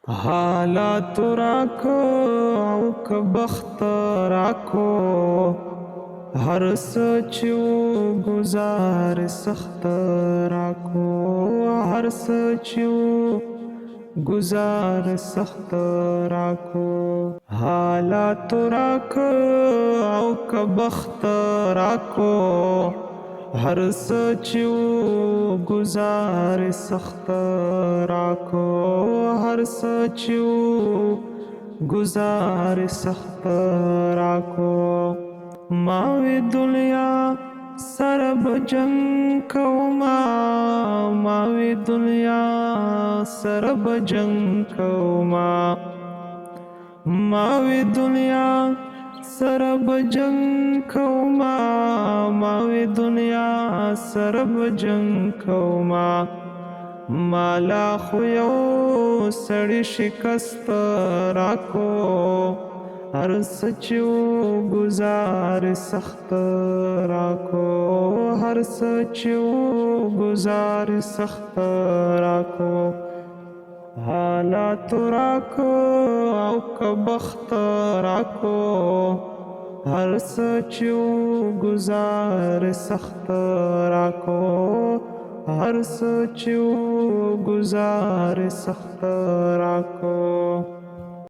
حالات راکو او که بخت راکو هر څه چې و ګزار سخت راکو هر څه چې و گزار سخت راکو حالات راکو او که بخت راکو هر څه چې و گزار سخت راکو هر څه چې و گزار سخت راکو ماوی دنیا سر بجنگ کوما ماوی دنیا سر بجنگ کوما ماوی دنیا سر بجنگ کوما ماوی دنیا سر بجنگ کوما مالا خو یو سړی شکست راکو هر څه چې و گزار سخت راکو هر څه چې و گزار سخت راکو حالات راکو او که بخت راکو هر څه چې و گزار سخت راکو هر څه چې و گزار سخت راکو